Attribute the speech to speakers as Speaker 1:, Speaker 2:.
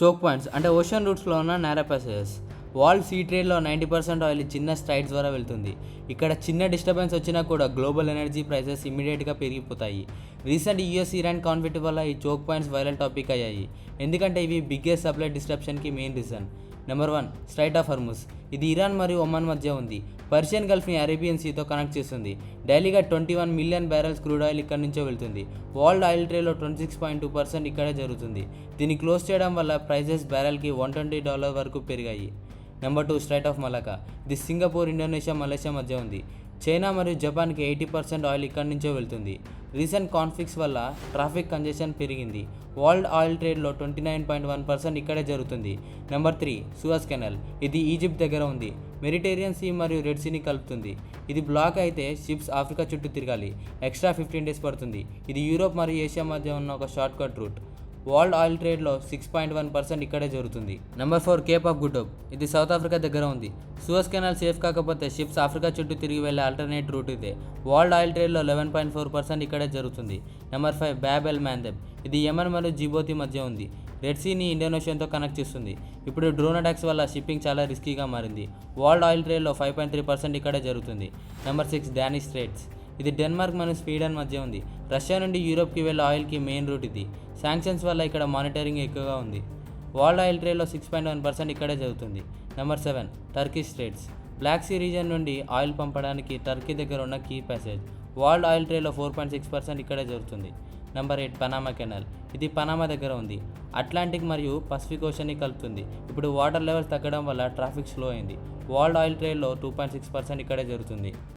Speaker 1: Choke points అంటే ocean రూట్స్లో ఉన్న నేరో ప్యాసేజెస్. వరల్డ్ సీ ట్రేడ్లో 90% ఆయిల్ చిన్న స్ట్రైట్స్ ద్వారా వెళ్తుంది. ఇక్కడ చిన్న డిస్టర్బెన్స్ వచ్చినా కూడా గ్లోబల్ ఎనర్జీ ప్రైసెస్ ఇమ్మీడియట్గా పెరిగిపోతాయి. రీసెంట్ యూఎస్ ఇరాన్ కాన్ఫ్లిక్ట్ వల్ల ఈ చోక్ పాయింట్స్ వైరల్ టాపిక్ అయ్యాయి, ఎందుకంటే ఇవి బిగ్గెస్ట్ సప్లై డిస్ట్రప్షన్కి main reason. Number 1, strait of Hormuz. ఇది ఇరాన్ మరియు ఒమన్ మధ్య ఉంది. పర్షియన్ గల్ఫ్ని అరేబియన్ సీతో కనెక్ట్ చేస్తుంది. డైలీగా 21 మిలియన్ బ్యారెల్స్ క్రూడ్ ఆయిల్ ఇక్కడ నుంచే వెళ్తుంది. వరల్డ్ ఆయిల్ ట్రేడ్లో 26.2% ఇక్కడే జరుగుతుంది. దీన్ని క్లోజ్ చేయడం వల్ల ప్రైజెస్ బ్యారెల్కి $120 వరకు పెరిగాయి. Number 2, straight of Malacca. ఇది సింగపూర్, ఇండోనేషియా, మలేషియా మధ్య ఉంది. చైనా మరియు జపాన్కి 80% ఆయిల్ ఇక్కడి నుంచే వెళ్తుంది. రీసెంట్ కాన్ఫ్లిక్ట్స్ వల్ల ట్రాఫిక్ కంజెషన్ పెరిగింది. వరల్డ్ ఆయిల్ ట్రేడ్లో 29.1% ఇక్కడే జరుగుతుంది. Number 3, Suez canal. ఇది ఈజిప్ట్ దగ్గర ఉంది. మెడిటేరియన్ సీ మరియు రెడ్ సీని కలుపుతుంది. ఇది బ్లాక్ అయితే షిప్స్ ఆఫ్రికా చుట్టూ తిరగాలి. ఎక్స్ట్రా 15 days పడుతుంది. ఇది యూరోప్ మరియు ఏషియా మధ్య ఉన్న ఒక short cut route. World oil ట్రేడ్లో 6.1% ఇక్కడే జరుగుతుంది. Number 4, Cape of Good Hope. ఇది సౌత్ ఆఫ్రికా దగ్గర ఉంది. సూయజ్ కెనాల్ సేఫ్ కాకపోతే షిప్స్ ఆఫ్రికా చుట్టూ తిరిగి వెళ్ళే ఆల్టర్నేట్ రూట్ ఇదే. వరల్డ్ ఆయిల్ ట్రేడ్లో 11.4% ఇక్కడే జరుగుతుంది. Number 5, Bab el Mandeb. ఇది యెమెన్ మరియు జిబోతి మధ్య ఉంది. రెడ్ సీని ఇండోనేషియాతో కనెక్ట్ చేస్తుంది. ఇప్పుడు డ్రోన్ అటాక్స్ వల్ల షిప్పింగ్ చాలా రిస్కీగా మారింది. వరల్డ్ ఆయిల్ ట్రేడ్లో 5.3% ఇక్కడే జరుగుతుంది. Number 6, Danish Strides. ఇది డెన్మార్క్ మరియు స్వీడన్ మధ్య ఉంది. రష్యా నుండి యూరోప్కి వెళ్ళే ఆయిల్కి మెయిన్ రూట్ ఇది. శాంక్షన్స్ వల్ల ఇక్కడ మానిటరింగ్ ఎక్కువగా ఉంది. వరల్డ్ ఆయిల్ ట్రేడ్లో 6.1% ఇక్కడే జరుగుతుంది. Number 7, Turkish Straits. Black Sea region నుండి ఆయిల్ పంపడానికి టర్కీ దగ్గర ఉన్న కీ ప్యాసేజ్. వరల్డ్ ఆయిల్ ట్రేడ్లో 4.6% ఇక్కడే జరుగుతుంది. Number 8, Panama Canal. ఇది పనామా దగ్గర ఉంది. అట్లాంటిక్ మరియు పసిఫిక్ ఓషన్ని కలుపుతుంది. ఇప్పుడు వాటర్ లెవెల్స్ తగ్గడం వల్ల ట్రాఫిక్ స్లో అయింది. వరల్డ్ ఆయిల్ ట్రేడ్లో 2.6% ఇక్కడే జరుగుతుంది.